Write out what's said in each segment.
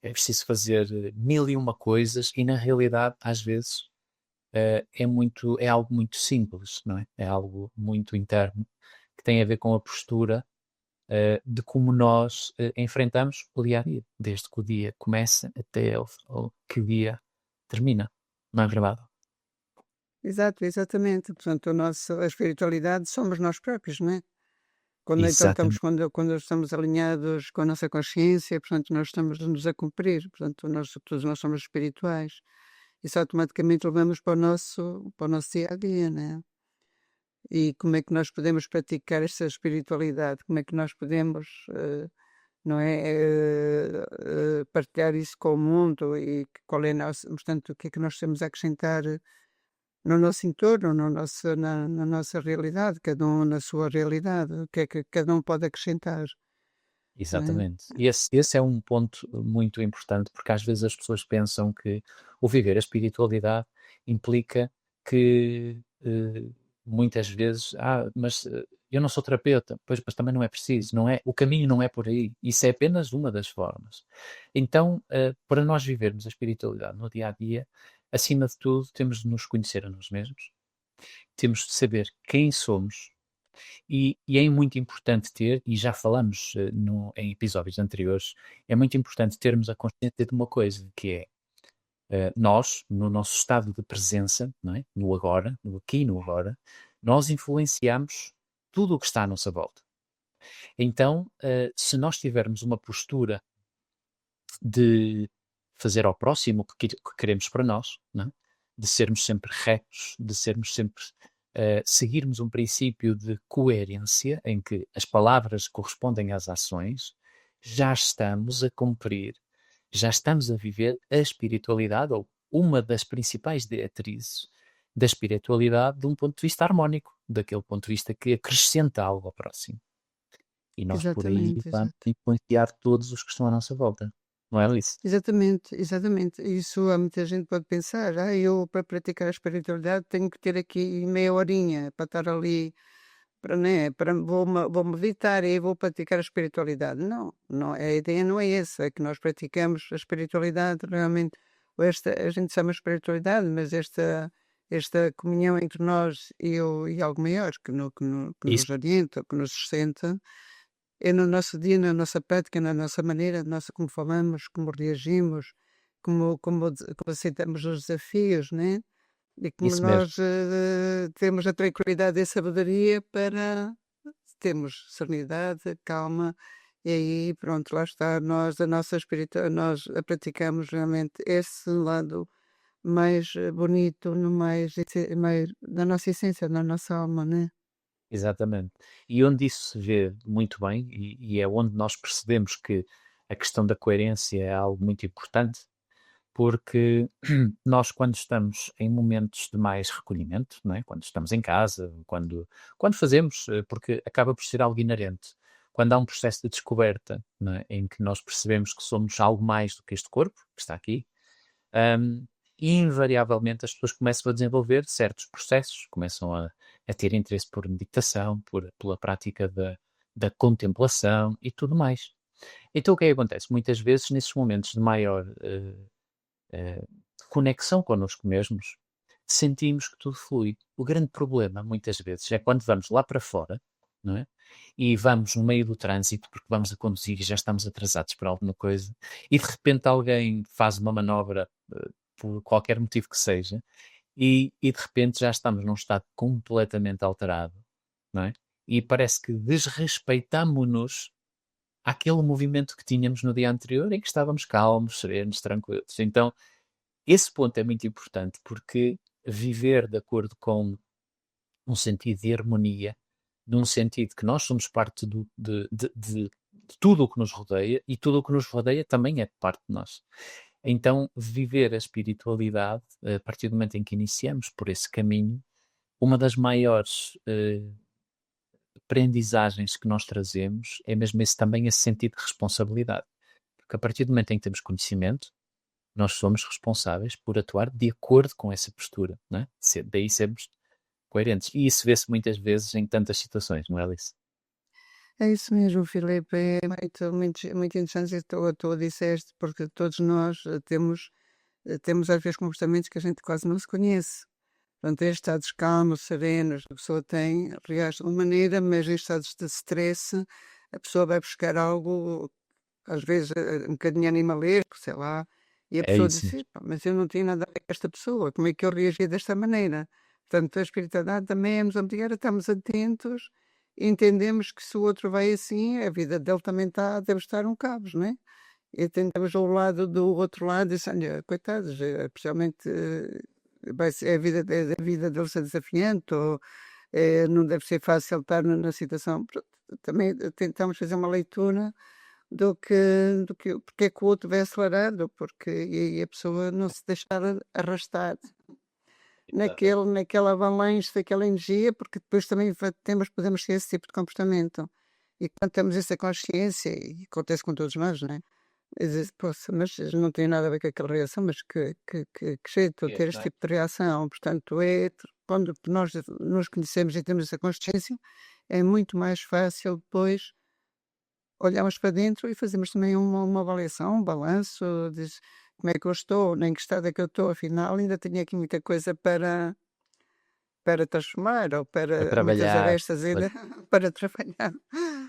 é preciso fazer mil e uma coisas e na realidade, às vezes, é algo muito simples, não é? É algo muito interno que tem a ver com a postura de como nós enfrentamos o dia a dia, desde que o dia começa até ao que o dia termina, não é verdade? Exato, exatamente. Portanto, a espiritualidade somos nós próprios, não é? Quando então Exatamente, quando estamos alinhados com a nossa consciência, portanto, nós estamos-nos a cumprir, portanto, todos nós somos espirituais. Isso automaticamente levamos para o nosso dia a dia, né? E como é que nós podemos praticar esta espiritualidade? Como é que nós podemos, não é, partilhar isso com o mundo e qual é a nossa, portanto, o que é que nós temos a acrescentar no nosso entorno, na nossa realidade, cada um na sua realidade, o que é que cada um pode acrescentar, não é? exatamente. E esse é um ponto muito importante, porque às vezes as pessoas pensam que o viver a espiritualidade implica que muitas vezes, mas eu não sou terapeuta, pois, mas também não é preciso, não é? O caminho não é por aí. Isso é apenas uma das formas. Então, para nós vivermos a espiritualidade no dia a dia, acima de tudo, temos de nos conhecer a nós mesmos, temos de saber quem somos. E é muito importante ter, e já falamos em episódios anteriores, é muito importante termos a consciência de uma coisa, que é nós, no nosso estado de presença, não é? No agora, no aqui e no agora, nós influenciamos tudo o que está à nossa volta. Então, se nós tivermos uma postura de fazer ao próximo o que queremos para nós, não é? De sermos sempre retos, de sermos sempre seguirmos um princípio de coerência em que as palavras correspondem às ações, já estamos a cumprir, já estamos a viver a espiritualidade ou uma das principais diretrizes da espiritualidade de um ponto de vista harmónico, daquele ponto de vista que acrescenta algo ao próximo. E nós por aí Exatamente, vamos exato. influenciar todos os que estão à nossa volta. Não é, Alice? Exatamente, exatamente. Isso há muita gente pode pensar: eu para praticar a espiritualidade tenho que ter aqui meia horinha para estar ali, para, né, para vou meditar e vou praticar a espiritualidade". Não, não, a ideia não é essa, é que nós praticamos a espiritualidade realmente, ou esta a gente chama espiritualidade, mas esta comunhão entre nós e algo maior que Isso, nos orienta, que nos sustenta. É no nosso dia, na nossa prática, na nossa maneira, nossa como falamos, como reagimos, como aceitamos os desafios, né, e como isso mesmo. nós, temos a tranquilidade e a sabedoria para termos serenidade, calma, e aí pronto, lá está, nós praticamos realmente esse lado mais bonito, no mais da nossa essência, da nossa alma, né. Exatamente. E onde isso se vê muito bem, e é onde nós percebemos que a questão da coerência é algo muito importante, porque nós, quando estamos em momentos de mais recolhimento, não é? Quando estamos em casa, quando fazemos, porque acaba por ser algo inerente, quando há um processo de descoberta, não é? Em que nós percebemos que somos algo mais do que este corpo, que está aqui, hum, invariavelmente as pessoas começam a desenvolver certos processos, começam a ter interesse por meditação, pela prática da contemplação e tudo mais. Então o que é que acontece? Muitas vezes, nesses momentos de maior conexão connosco mesmos, sentimos que tudo flui. O grande problema, muitas vezes, é quando vamos lá para fora, não é? E vamos no meio do trânsito, porque vamos a conduzir e já estamos atrasados para alguma coisa, e de repente alguém faz uma manobra, por qualquer motivo que seja, e de repente já estamos num estado completamente alterado, não é? E parece que desrespeitamo-nos àquele movimento que tínhamos no dia anterior, em que estávamos calmos, serenos, tranquilos. Então, esse ponto é muito importante, porque viver de acordo com um sentido de harmonia, num sentido que nós somos parte de tudo o que nos rodeia e tudo o que nos rodeia também é parte de nós. Então, viver a espiritualidade, a partir do momento em que iniciamos por esse caminho, uma das maiores aprendizagens que nós trazemos é mesmo esse sentido de responsabilidade. Porque a partir do momento em que temos conhecimento, nós somos responsáveis por atuar de acordo com essa postura, não é? Daí sermos coerentes. E isso vê-se muitas vezes em tantas situações, não é, Alice? É isso mesmo, Filipe. É muito interessante isso que tu disseste, porque todos nós temos às vezes comportamentos que a gente quase não se conhece. Portanto, em estados calmos, serenos, a pessoa reage de uma maneira, mas em estados de stress, a pessoa vai buscar algo, às vezes um bocadinho animalesco, sei lá, e a É pessoa isso diz: mesmo. "Epá, mas eu não tenho nada a ver com esta pessoa, como é que eu reagi desta maneira?" Portanto, a espiritualidade também é nos obrigar a estarmos atentos e entendemos que se o outro vai assim, a vida dele também deve estar um cabos, não é? E tentamos ao lado do outro lado e disse: "Olha, coitados, especialmente é a vida dele ser desafiante, ou não deve ser fácil estar na situação." Pronto, também tentamos fazer uma leitura do que porque é que o outro vai acelerado, porque e a pessoa não se deixar arrastar Exatamente. naquela avalanche daquela energia, porque depois também podemos ter esse tipo de comportamento. E quando temos essa consciência, e acontece com todos nós, não é? Dizer: "Poça, mas não tem nada a ver com aquela reação, mas que jeito de É, ter não este é? tipo de reação." Portanto, quando nós nos conhecemos e temos essa consciência, é muito mais fácil depois olharmos para dentro e fazermos também uma avaliação, um balanço, diz: "Como é que eu estou? Nem que estado é que eu estou? Afinal, ainda tenho aqui muita coisa para transformar, ou Para para muitas trabalhar, arestas ainda para trabalhar."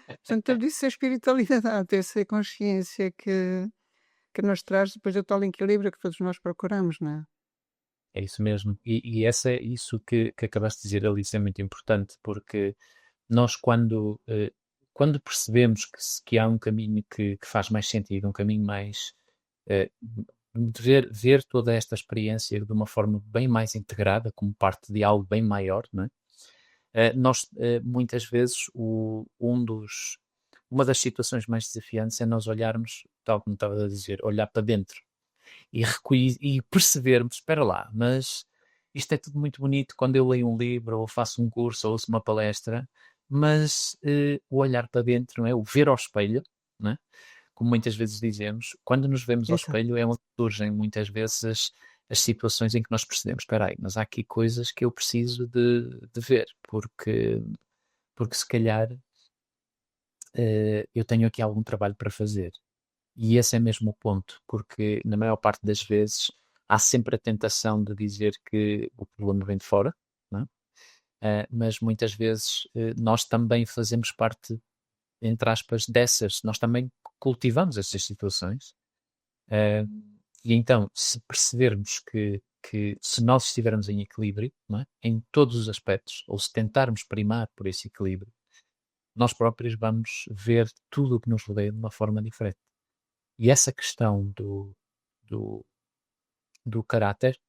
Portanto, tudo isso é espiritualidade, ter essa consciência que nos traz depois o tal equilíbrio que todos nós procuramos, não é? é isso mesmo. E isso que acabaste de dizer, Alice, é muito importante, porque nós quando percebemos que há um caminho que faz mais sentido, um caminho mais eh, de ver toda esta experiência de uma forma bem mais integrada, como parte de algo bem maior, não é? Nós, muitas vezes, uma das situações mais desafiantes é nós olharmos, tal como estava a dizer, olhar para dentro e percebermos, espera lá, mas isto é tudo muito bonito quando eu leio um livro, ou faço um curso, ou ouço uma palestra, mas o olhar para dentro, não é? O ver ao espelho, não é? Como muitas vezes dizemos, quando nos vemos ao Exato. espelho é onde surgem muitas vezes as situações em que nós percebemos, espera aí, mas há aqui coisas que eu preciso de ver, porque se calhar eu tenho aqui algum trabalho para fazer. E esse é mesmo o ponto, porque na maior parte das vezes há sempre a tentação de dizer que o problema vem de fora, não é? Mas muitas vezes nós também fazemos parte, entre aspas, nós também cultivamos essas situações. Ah, e então, se percebermos que se nós estivermos em equilíbrio, não é? Em todos os aspectos, ou se tentarmos primar por esse equilíbrio, nós próprios vamos ver tudo o que nos rodeia de uma forma diferente. E essa questão do, do caráter,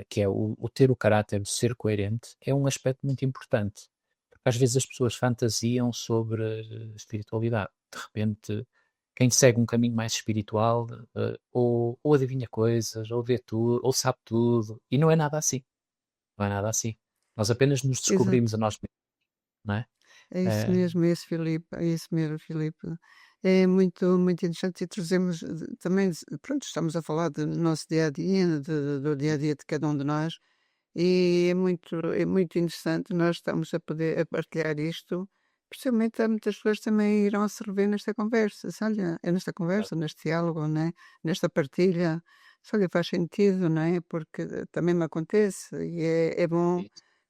que é o ter o caráter, o ser coerente, é um aspecto muito importante. Porque às vezes as pessoas fantasiam sobre espiritualidade. De repente, quem segue um caminho mais espiritual, ou adivinha coisas, ou vê tudo, ou sabe tudo. E não é nada assim. Não é nada assim. Nós apenas nos Exato. descobrimos a nós mesmos, não é? É isso Eh, mesmo, é isso, Filipe, é isso mesmo, Filipe. É muito interessante e trazemos também, pronto, estamos a falar do nosso dia a dia, do dia a dia de cada um de nós, e é muito interessante nós estamos a poder a partilhar isto, principalmente há muitas pessoas que também irão se rever nesta conversa. Se, olha, é nesta conversa, neste diálogo, né? Nesta partilha, se, olha, faz sentido, não é? Porque também me acontece e é bom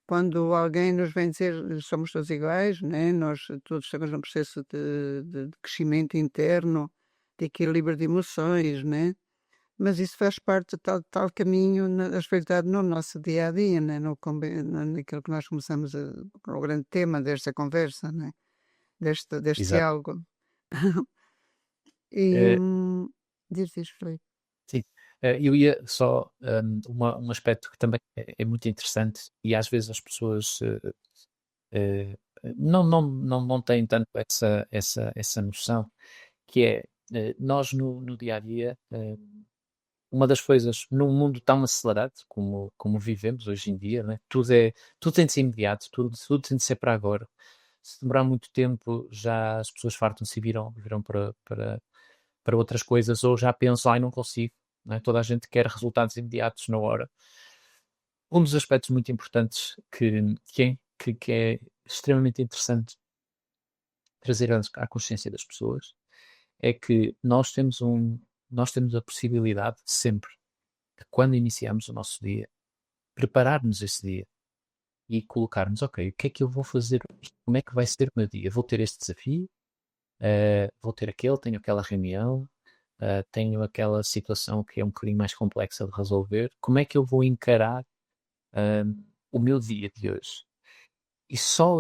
quando alguém nos vem dizer somos todos iguais, né? Nós todos estamos num processo de crescimento interno, de equilíbrio de emoções, né? Mas isso faz parte de tal caminho na espiritualidade no nosso dia a dia, né? Naquilo que nós começamos o grande tema desta conversa, né? Deste exato. diálogo. E Eh, diz, Filipe. sim. Eu ia só, um aspecto que também é muito interessante e às vezes as pessoas eh, não têm tanto essa noção, que é nós no dia a dia, uma das coisas num mundo tão acelerado como vivemos hoje em dia, né? Tudo tem de ser imediato, tudo tem de ser para agora. Se demorar muito tempo, já as pessoas fartam-se e viram para outras coisas, ou já pensam, ai, não consigo. Né? Toda a gente quer resultados imediatos na hora. Um dos aspectos muito importantes que é extremamente interessante trazer à consciência das pessoas é que nós temos a possibilidade sempre, de quando iniciamos o nosso dia, prepararmos esse dia e colocarmos, ok, o que é que eu vou fazer hoje? Como é que vai ser o meu dia? Vou ter este desafio, vou ter aquele, tenho aquela reunião, tenho aquela situação que é um bocadinho mais complexa de resolver. Como é que eu vou encarar ah, o meu dia de hoje? E só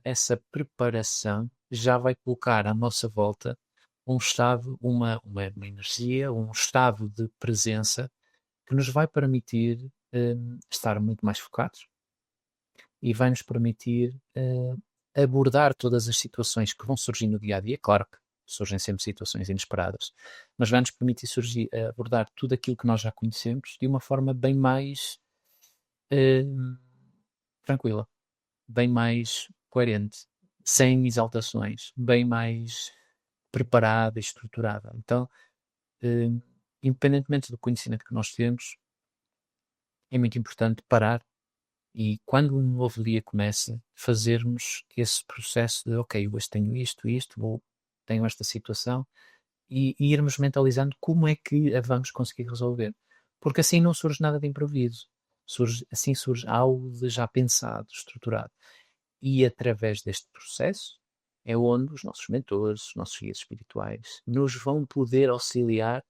essa preparação já vai colocar à nossa volta um estado, uma energia, um estado de presença que nos vai permitir estar muito mais focados e vai nos permitir abordar todas as situações que vão surgir no dia a dia. Claro que surgem sempre situações inesperadas, mas vai nos permitir abordar tudo aquilo que nós já conhecemos de uma forma bem mais hum, tranquila, bem mais coerente, sem exaltações, bem mais preparada e estruturada. Então, hum, independentemente do conhecimento que nós temos, é muito importante parar e quando um novo dia começa, fazermos esse processo de, ok, hoje tenho isto, tenho esta situação, e irmos mentalizando como é que a vamos conseguir resolver. Porque assim não surge nada de improviso. Assim surge algo de já pensado, estruturado. E através deste processo é onde os nossos mentores, os nossos guias espirituais, nos vão poder auxiliar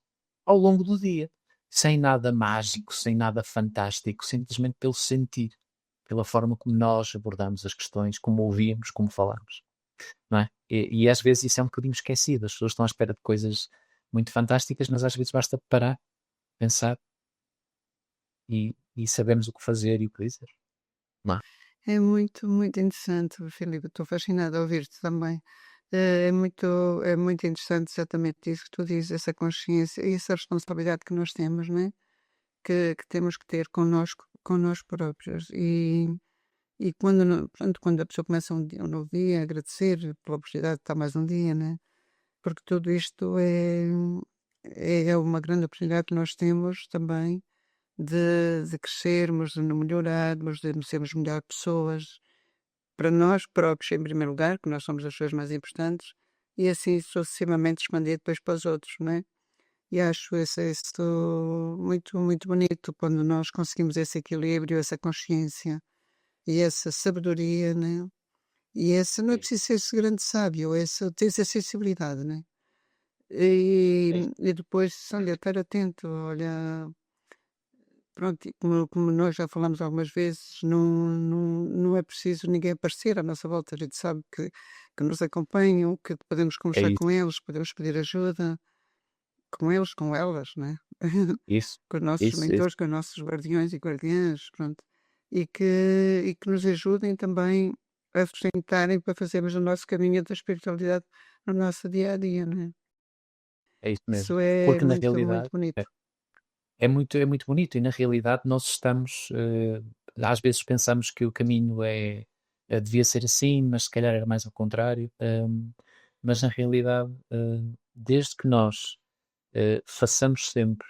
ao longo do dia. Sem nada mágico, sem nada fantástico, simplesmente pelo sentir, pela forma como nós abordamos as questões, como ouvimos, como falamos, não é? E às vezes isso é um bocadinho esquecido. As pessoas estão à espera de coisas muito fantásticas, mas às vezes basta parar, pensar e sabemos o que fazer e o que dizer, não é? É muito, muito interessante, Filipe. Estou fascinada a ouvir-te também. É muito interessante exatamente isso que tu dizes, essa consciência e essa responsabilidade que nós temos, não é? Que temos que ter connosco próprios. E quando, pronto, quando a pessoa começa um novo dia, agradecer pela oportunidade de estar mais um dia, né? Porque tudo isto é uma grande oportunidade que nós temos também de crescermos, de melhorarmos, de sermos melhores pessoas, para nós próprios, em primeiro lugar, que nós somos as pessoas mais importantes, e assim sucessivamente expandir depois para os outros, não é? E acho isso muito, muito bonito, quando nós conseguimos esse equilíbrio, essa consciência e essa sabedoria, né? E essa não é É isso, preciso ser esse grande sábio, ter essa sensibilidade, né? é isso, E depois, olha, estar atento, olha, pronto, e como nós já falamos algumas vezes, não é preciso ninguém aparecer à nossa volta, a gente sabe que nos acompanham, que podemos é conversar isso, com eles, podemos pedir ajuda com eles, com elas, né? isso, Com os nossos isso. mentores, com os nossos guardiões e guardiãs, pronto. E que nos ajudem também a sustentarem para fazermos o nosso caminho da espiritualidade no nosso dia a dia, né? É isso mesmo. Isso é Porque na muito, muito realidade bonito. é muito bonito e na realidade nós estamos, às vezes pensamos que o caminho devia ser assim, mas se calhar era mais ao contrário. Mas na realidade, desde que nós façamos sempre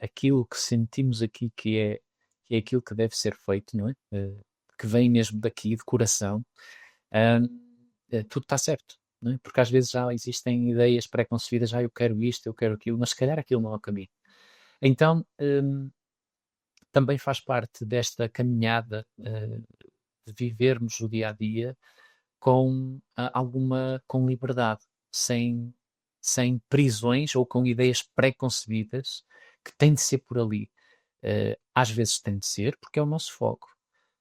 aquilo que sentimos aqui que é aquilo que deve ser feito, não é? Que vem mesmo daqui, de coração, tudo está certo, não é? Porque às vezes já existem ideias pré-concebidas, eu quero isto, eu quero aquilo, mas se calhar aquilo não é o caminho. Então, também faz parte desta caminhada de vivermos o dia a dia com liberdade, sem, sem prisões ou com ideias pré-concebidas que têm de ser por ali. Às vezes tem de ser, porque é o nosso foco,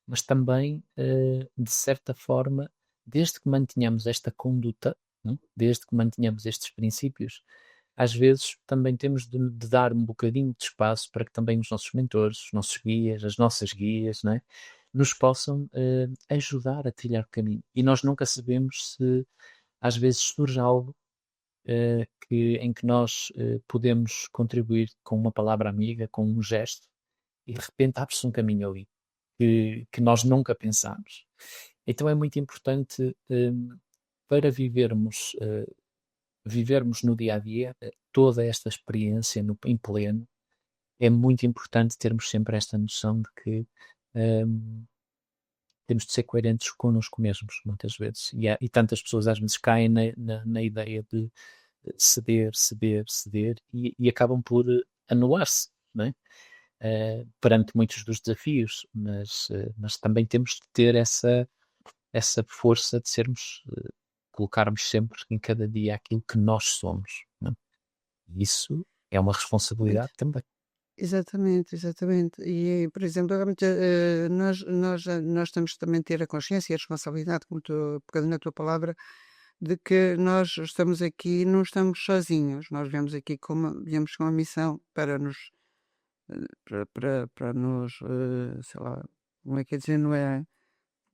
mas também, de certa forma, desde que mantenhamos esta conduta, desde que mantenhamos estes princípios, às vezes também temos de dar um bocadinho de espaço para que também os nossos mentores, os nossos guias, as nossas guias, não é? Nos possam ajudar a trilhar o caminho. E nós nunca sabemos se às vezes surge algo em que nós podemos contribuir com uma palavra amiga, com um gesto, e de repente abre-se um caminho ali que nós nunca pensámos. Então é muito importante para vivermos no dia a dia toda esta experiência em pleno. É muito importante termos sempre esta noção de que hum, temos de ser coerentes connosco mesmos, muitas vezes. E tantas pessoas às vezes caem na ideia de ceder, ceder, ceder e acabam por anular-se, não é? Perante muitos dos desafios, mas também temos de ter essa força de sermos, colocarmos sempre em cada dia aquilo que nós somos, não é? E isso é uma responsabilidade também. Exatamente, exatamente. E, por exemplo, realmente, nós temos que também ter a consciência e a responsabilidade, como tu, pegando na tua palavra, de que nós estamos aqui, não estamos sozinhos. Nós viemos com uma missão para nos, para nos, sei lá, como é que é dizer, não é?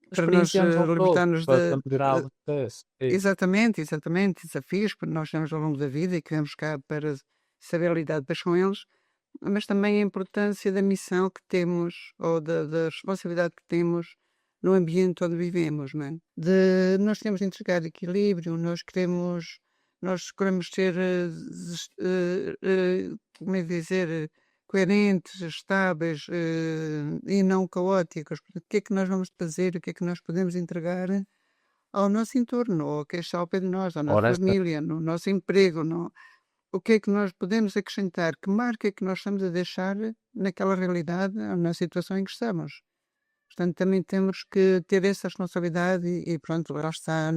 Para nós Experienciamos ao todo, libertarmos para melhorar o processo. É isso. exatamente, exatamente, desafios que nós temos ao longo da vida e que vemos cá para saber lidar depois com eles, mas também a importância da missão que temos ou da responsabilidade que temos no ambiente onde vivemos, não é? Nós temos de entregar equilíbrio, nós queremos ser, como é dizer, coerentes, estáveis e não caóticos. Portanto, o que é que nós vamos fazer, o que é que nós podemos entregar ao nosso entorno, ou quem está ao pé de nós, à nossa Ora está. família, no nosso emprego, o que é que nós podemos acrescentar? Que marca é que nós estamos a deixar naquela realidade, na situação em que estamos? Portanto, também temos que ter essa responsabilidade e pronto, lá está a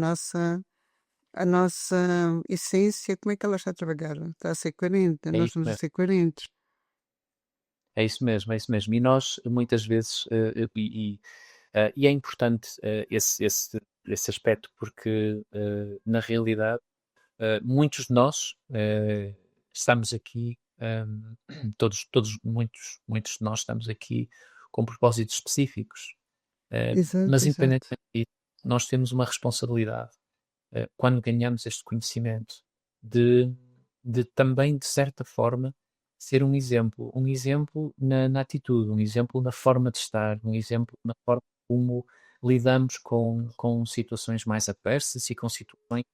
nossa essência, como é que ela está a trabalhar? Está a ser coerente, É nós isso estamos a mesmo. ser coerentes. É isso mesmo, é isso mesmo. E nós, muitas vezes, e é importante esse aspecto, porque, na realidade, muitos de nós estamos aqui, muitos de nós estamos aqui com propósitos específicos. Exato, Mas, exato. independentemente disso, nós temos uma responsabilidade, quando ganhamos este conhecimento, de, de também, de certa forma, ser um exemplo na atitude, um exemplo na forma de estar, um exemplo na forma como lidamos com situações mais adversas e com situações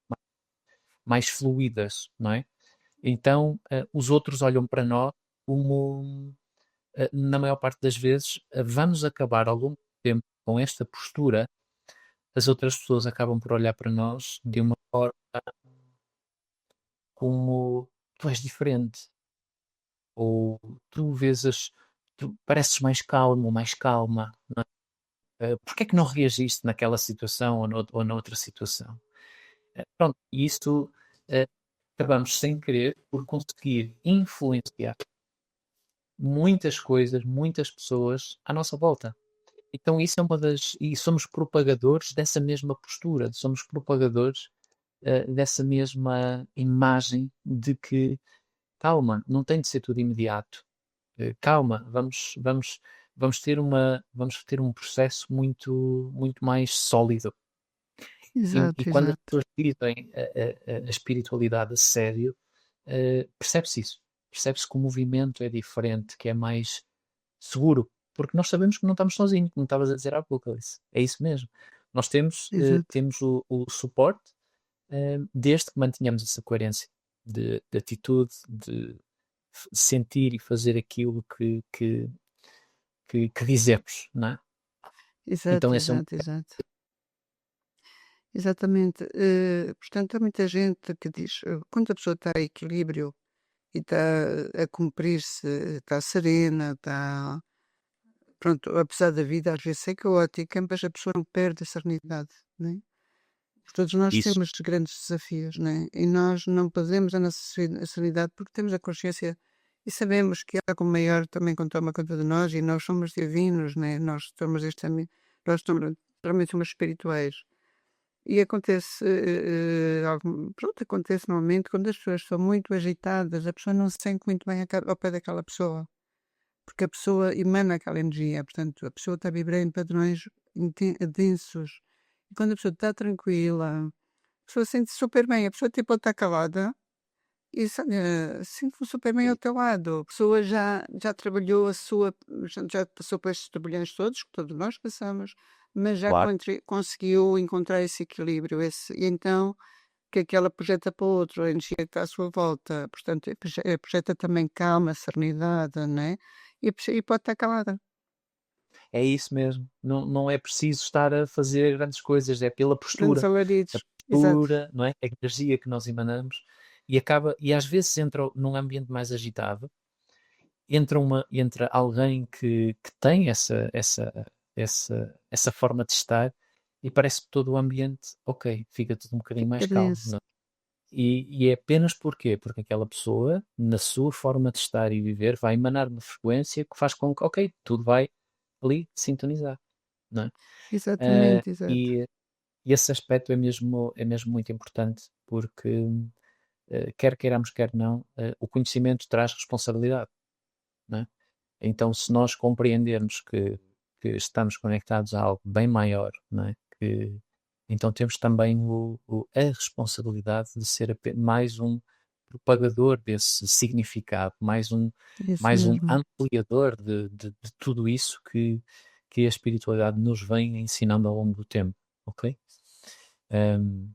mais fluídas, não é? Então, os outros olham para nós como, na maior parte das vezes, vamos acabar ao longo do tempo com esta postura, as outras pessoas acabam por olhar para nós de uma forma como tu és diferente, ou tu vês tu pareces mais calmo, mais calma, não é? Porque é que não reagiste naquela situação ou noutra situação? Pronto, e isto acabamos sem querer por conseguir influenciar muitas coisas, muitas pessoas à nossa volta. Então isso é uma das. E somos propagadores dessa mesma postura, somos propagadores dessa mesma imagem de que, calma, não tem de ser tudo imediato. Calma, vamos ter um processo muito mais sólido. E Exato, quando as exato. pessoas vivem a espiritualidade a sério, percebe-se isso. Percebe-se que o movimento é diferente, que é mais seguro, porque nós sabemos que não estamos sozinhos, como estavas a dizer há pouco, Alice. É isso mesmo. Nós Exato. temos o suporte, desde que mantenhamos essa coerência de atitude, de sentir e fazer aquilo que dizemos, não é? Então Exato, esse é um. exato, exato. Exatamente. Portanto, há muita gente que diz, quando a pessoa está em equilíbrio e está a cumprir-se, está serena, está, pronto, apesar da vida às vezes ser caótica, mas a pessoa não perde a serenidade, né? Todos nós Isso, temos grandes desafios, né? E nós não perdemos a nossa serenidade porque temos a consciência e sabemos que algo maior também toma conta de nós e nós somos divinos, né? Nós somos, realmente somos espirituais. E acontece, pronto, acontece normalmente quando as pessoas são muito agitadas, a pessoa não se sente muito bem ao pé daquela pessoa, porque a pessoa emana aquela energia, portanto, a pessoa está a vibrar em padrões densos. E quando a pessoa está tranquila, a pessoa sente-se super bem, a pessoa tipo está calada e sente-se super bem ao teu lado. A pessoa já trabalhou já passou por estes trabalhos todos, que todos nós passamos, mas já claro. conseguiu encontrar esse equilíbrio, e então que é que ela projeta para o outro, a energia que está à sua volta, portanto, projeta também calma, serenidade, né? E pode estar calada. É isso mesmo. Não, não é preciso estar a fazer grandes coisas, é pela Grandes postura. A alaridos. Exato. postura, não é? A energia que nós emanamos e às vezes entra num ambiente mais agitado, entra alguém que tem essa forma de estar e parece que todo o ambiente, ok, fica tudo um bocadinho mais Fica calmo, denso. não é? E é apenas porquê? Porque aquela pessoa, na sua forma de estar e viver, vai emanar uma frequência que faz com que, ok, tudo vai ali sintonizar, não é? Exatamente, exato. E esse aspecto é mesmo muito importante, porque quer queiramos, quer não, o conhecimento traz responsabilidade, não é? Então, se nós compreendermos que estamos conectados a algo bem maior, não é? Então temos também a responsabilidade de ser mais um propagador desse significado, É isso mais um mesmo. ampliador de tudo isso que a espiritualidade nos vem ensinando ao longo do tempo, ok? Um,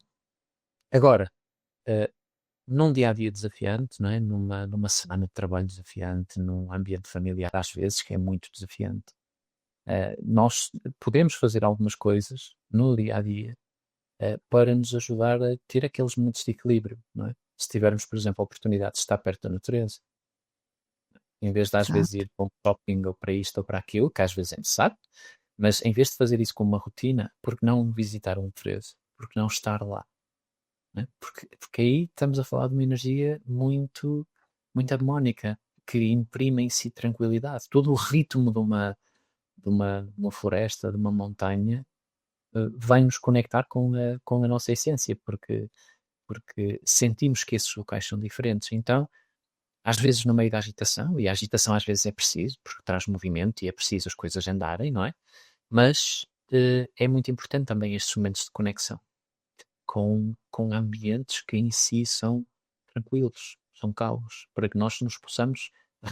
Agora, eh, num dia a dia desafiante, não é? Numa semana de trabalho desafiante, num ambiente familiar, às vezes, que é muito desafiante, nós podemos fazer algumas coisas no dia a dia para nos ajudar a ter aqueles momentos de equilíbrio, não é? Se tivermos, por exemplo, a oportunidade de estar perto da natureza, em vez de às vezes Exato. ir para um shopping ou para isto ou para aquilo, que às vezes é necessário, mas em vez de fazer isso como uma rotina, por que não visitar um natureza? Por que não estar lá? Né? Porque aí estamos a falar de uma energia muito harmónica, que imprime em si tranquilidade. Todo o ritmo de uma floresta, de uma montanha, vai nos conectar com a nossa essência, porque sentimos que esses locais são diferentes. Então, às vezes no meio da agitação, e a agitação às vezes é preciso, porque traz movimento e é preciso as coisas andarem, não é? Mas é muito importante também estes momentos de conexão com ambientes que em si são tranquilos, são calmos, para que nós nos possamos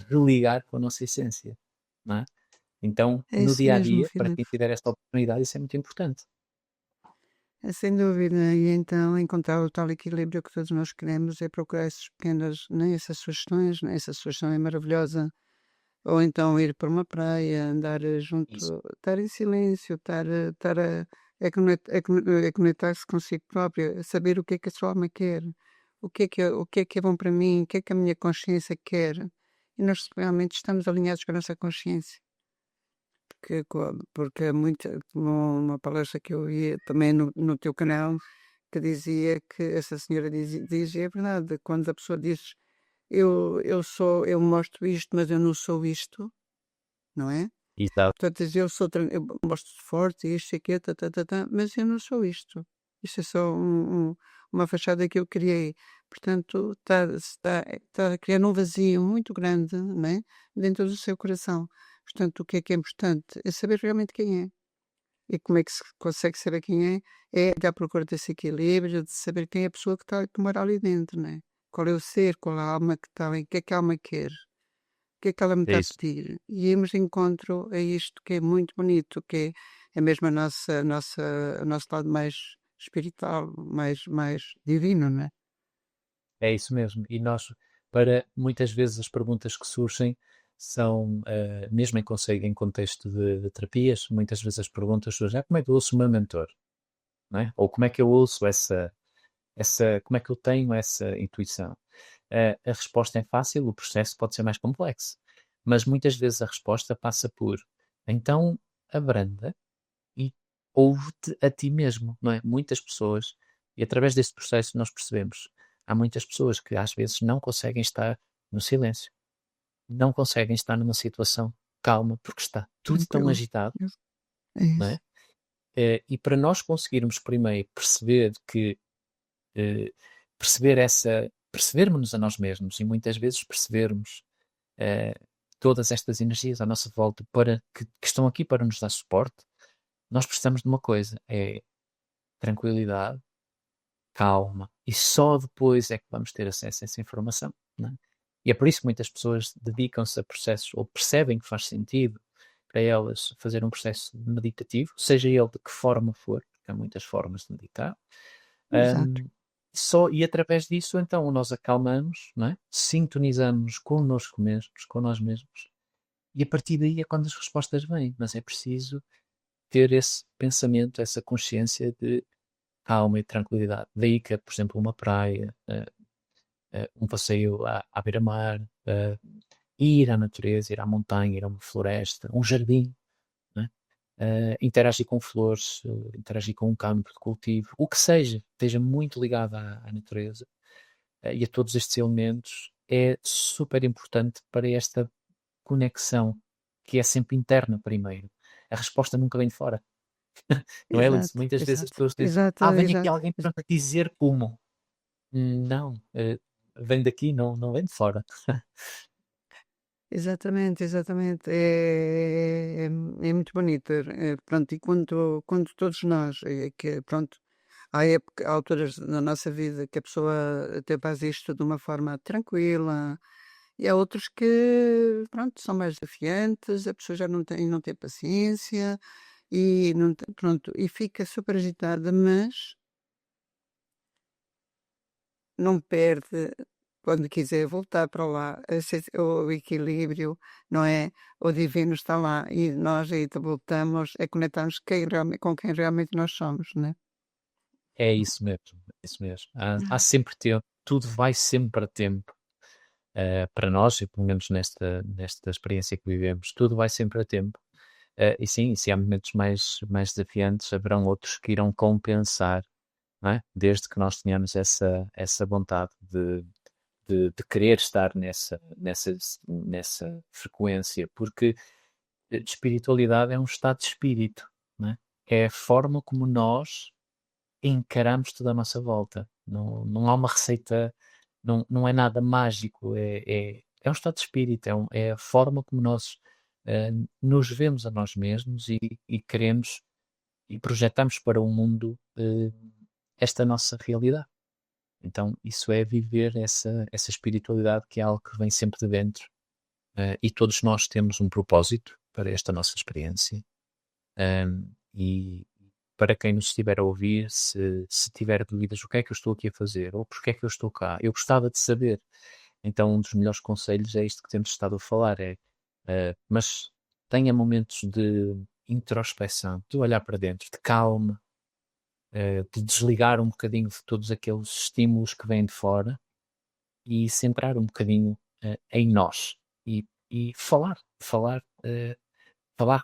religar com a nossa essência, não é? Então, É no isso dia a mesmo, dia, para quem Filipe. tiver esta oportunidade, isso é muito importante. É sem dúvida. E então encontrar o tal equilíbrio que todos nós queremos é procurar essas pequenas, né, essas sugestões, né? Essa sugestão é maravilhosa. Ou então ir para uma praia, andar Isso, junto, estar em silêncio, a conectar-se consigo próprio, a saber o que é que a sua alma quer, o que é que é bom para mim, o que é que a minha consciência quer. E nós realmente estamos alinhados com a nossa consciência. Porque é muito, uma palestra que eu vi também no teu canal, que dizia que essa senhora diz, e é verdade, quando a pessoa diz eu mostro isto, mas eu não sou isto, não é? exato, Portanto, diz, eu mostro forte, isto e aquilo, tá, tá, tá, tá, mas eu não sou isto. Isto é só uma fachada que eu criei. Portanto, está a criar um vazio muito grande, não é? Dentro do seu coração. Portanto, o que é importante? É saber realmente quem é. E como é que se consegue saber quem é? É ir à procura desse equilíbrio, de saber quem é a pessoa que mora ali dentro, né? Qual é o ser, qual é a alma que está ali, o que é que a alma quer, o que é que ela me é está a isso. pedir. E irmos de encontro a isto que é muito bonito, que é mesmo o nosso lado mais espiritual, mais divino, né? É isso mesmo. E nós, para muitas vezes as perguntas que surgem são, mesmo em contexto de terapias, muitas vezes as perguntas surgem, como é que eu ouço o meu mentor? Não é? Ou como é que eu ouço como é que eu tenho essa intuição? A resposta é fácil, o processo pode ser mais complexo. Mas muitas vezes a resposta passa por, então, abranda e ouve-te a ti mesmo, não é? Muitas pessoas, e através desse processo nós percebemos, há muitas pessoas que às vezes não conseguem estar no silêncio, não conseguem estar numa situação calma, porque está tudo tão Tranquilo. agitado, É não isso. é? E para nós conseguirmos primeiro eh, percebermos-nos a nós mesmos e muitas vezes percebermos eh, todas estas energias à nossa volta que estão aqui para nos dar suporte, nós precisamos de uma coisa, é tranquilidade, calma, e só depois é que vamos ter acesso a essa informação, não é? E é por isso que muitas pessoas dedicam-se a processos ou percebem que faz sentido para elas fazer um processo meditativo, seja ele de que forma for, porque há muitas formas de meditar, Exato. hum, e através disso, então, nós acalmamos, não é? Sintonizamos connosco mesmos, com nós mesmos, E a partir daí é quando as respostas vêm, mas é preciso ter esse pensamento, essa consciência de calma e tranquilidade. Daí que, por exemplo, uma praia, um passeio à beira-mar, ir à natureza, ir à montanha, ir a uma floresta, um jardim, né? Interagir com flores, interagir com um campo de cultivo, o que seja, esteja muito ligado à natureza, e a todos estes elementos, é super importante para esta conexão, que é sempre interna primeiro. A resposta nunca vem de fora. Não é, Alice? Exato, Muitas vezes as exato, pessoas dizem: exato, vem aqui exato. alguém para me dizer como. Não, vem daqui, não vem de fora. Exatamente, exatamente. É muito bonito. Pronto, e quando todos nós, que pronto, há alturas na nossa vida que a pessoa até faz isto de uma forma tranquila, e há outros que, pronto, são mais desafiantes, a pessoa já não tem paciência e não tem, pronto, e fica super agitada, mas não perde, quando quiser voltar para lá, o equilíbrio, não é? O divino está lá e nós aí voltamos a conectarmos com quem realmente nós somos, né? É isso mesmo, é isso mesmo. Há sempre tempo, tudo vai sempre a tempo. Para nós, e pelo menos nesta experiência que vivemos, tudo vai sempre a tempo. E sim, se há momentos mais desafiantes, haverão outros que irão compensar, não é? Desde que nós tenhamos essa vontade de querer estar nessa frequência, porque espiritualidade é um estado de espírito, não é? É a forma como nós encaramos toda a nossa volta. Não há uma receita, não é nada mágico, é um estado de espírito, é a forma como nós nos vemos a nós mesmos e queremos e projetamos para o mundo esta nossa realidade. Então, isso é viver essa espiritualidade que é algo que vem sempre de dentro, e todos nós temos um propósito para esta nossa experiência. E para quem nos estiver a ouvir, se tiver dúvidas, o que é que eu estou aqui a fazer? Ou porque é que eu estou cá? Eu gostava de saber. Então, um dos melhores conselhos é isto que temos estado a falar, mas tenha momentos de introspeção, de olhar para dentro, de calma, de desligar um bocadinho de todos aqueles estímulos que vêm de fora e centrar um bocadinho em nós e falar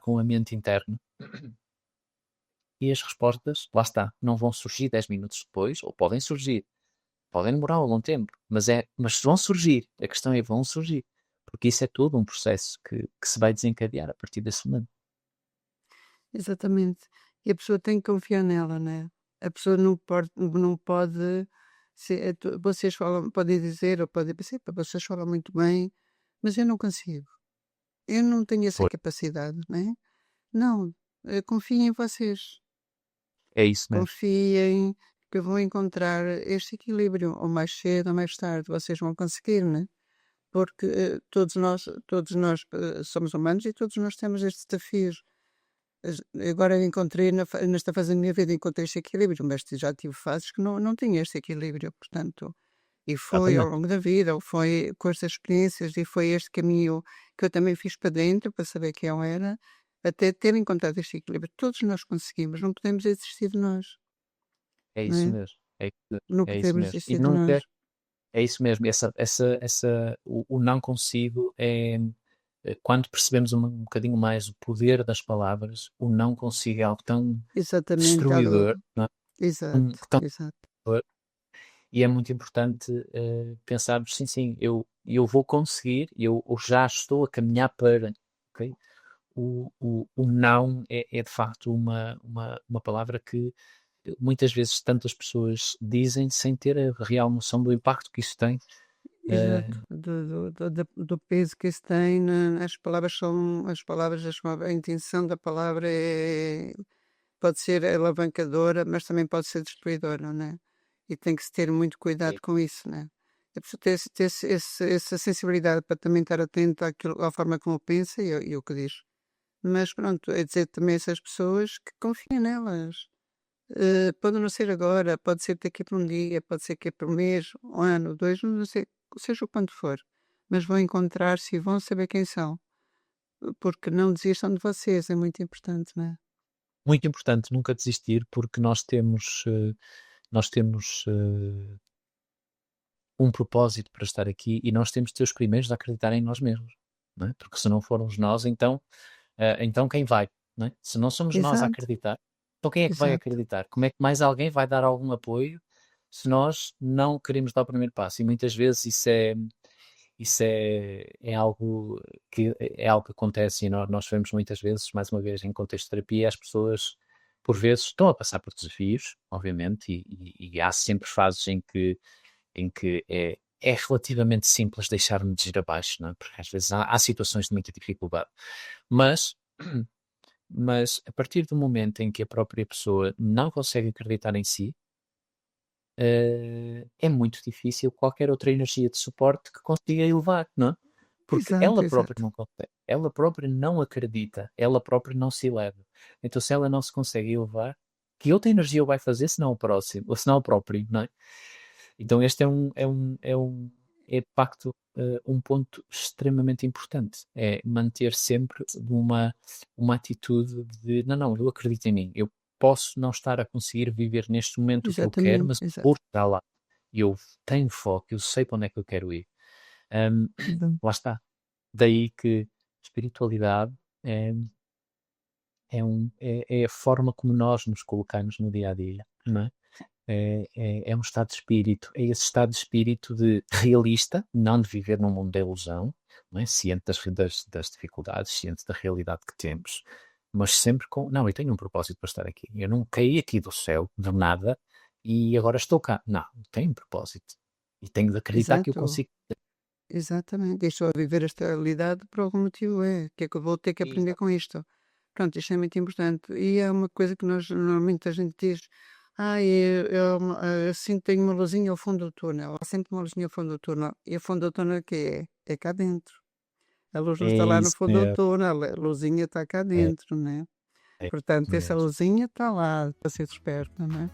com a mente interna. E as respostas, lá está, não vão surgir 10 minutos depois, ou podem surgir, podem demorar algum tempo, mas vão surgir. A questão é, vão surgir. Porque isso é todo um processo que se vai desencadear a partir desse momento. Exatamente. E a pessoa tem que confiar nela, né? A pessoa não pode vocês falam, podem dizer ou podem pensar: "Epá, vocês falam muito bem, mas eu não consigo. Eu não tenho essa Pois, capacidade", né? Não, confiem em vocês. é isso mesmo. Confiem que vão encontrar este equilíbrio, ou mais cedo ou mais tarde vocês vão conseguir, né? Porque todos nós somos humanos e todos nós temos estes desafios. Agora eu encontrei nesta fase da minha vida, encontrei este equilíbrio, mas já tive fases que não tinha este equilíbrio, portanto, e foi ao Exatamente. longo da vida, ou foi com estas experiências, e foi este caminho que eu também fiz para dentro, para saber quem eu era, até ter encontrado este equilíbrio. Todos nós conseguimos, não podemos desistir de nós, É não isso é? mesmo. É isso mesmo. Não É isso podemos mesmo. E desistir de nós. nunca, é isso mesmo. O não consigo quando percebemos um bocadinho mais o poder das palavras, o não consigo é algo tão Exatamente, destruidor, não é? exato, Tão exato. destruidor. E é muito importante pensarmos, sim, sim, eu vou conseguir, eu já estou a caminhar para, ok? O não é de facto uma palavra que muitas vezes tantas pessoas dizem sem ter a real noção do impacto que isso tem. Exato, eh, do peso que isso tem, as palavras são as palavras, a intenção da palavra pode ser alavancadora, mas também pode ser destruidora, né? E tem que se ter muito cuidado é, com isso, né? É preciso essa sensibilidade para também estar atento à forma como pensa e o que diz. Mas pronto, é dizer também a essas pessoas que confiem nelas. Pode não ser agora, pode ser daqui por um dia, pode ser daqui por um mês, um ano, 2, não sei, seja o quanto for, mas vão encontrar-se e vão saber quem são. porque não desistam de vocês, é muito importante, não é? Muito importante nunca desistir, porque nós temos um propósito para estar aqui e nós temos de ser os primeiros a acreditar em nós mesmos, não é? Porque se não formos nós, então quem vai, não é? Se não somos nós a Exato, acreditar, então quem é que vai exato, acreditar? Como é que mais alguém vai dar algum apoio se nós não queremos dar o primeiro passo? E muitas vezes isso é algo que acontece e nós vemos muitas vezes, mais uma vez, em contexto de terapia, as pessoas, por vezes, estão a passar por desafios, obviamente, e há sempre fases em que é relativamente simples deixar-me de ir abaixo, não é? Porque às vezes há situações de muita dificuldade. Mas, mas a partir do momento em que a própria pessoa não consegue acreditar em si, é muito difícil qualquer outra energia de suporte que consiga elevar, não é? Porque exato, ela própria exato. não consegue, ela própria não acredita, ela própria não se eleva. Então, se ela não se consegue elevar, que outra energia o vai fazer se não o próximo, ou se não o próprio, não é? Então, este é de facto um ponto extremamente importante. É manter sempre uma atitude de não, não, eu acredito em mim, eu posso não estar a conseguir viver neste momento o que eu quero, Exatamente, mas vou exato. chegar lá. Eu tenho foco, eu sei para onde é que eu quero ir. Hum, Exato. lá está. Daí que espiritualidade é, é a forma como nós nos colocamos no dia a dia, não é? É um estado de espírito, é esse estado de espírito de realista, não de viver num mundo da ilusão, não é? Ciente das dificuldades, ciente da realidade que temos, mas sempre com, não, eu tenho um propósito para estar aqui. Eu não caí aqui do céu, de nada, e agora estou cá. Não, eu tenho um propósito. E tenho de acreditar que eu Exato, consigo. exatamente. Estou a viver esta realidade por algum motivo, é. O que é que eu vou ter que aprender com isto? Pronto, isto é muito importante. E é uma coisa que nós, normalmente, a gente diz: "Ai, eu sinto que tenho uma luzinha ao fundo do túnel, eu sinto uma luzinha ao fundo do túnel". E o fundo do túnel o que é? É cá dentro. A luz não É está lá no isso fundo do mesmo, túnel, a luzinha está cá é, dentro, né? é Portanto, isso essa mesmo. luzinha está lá para ser desperta, né?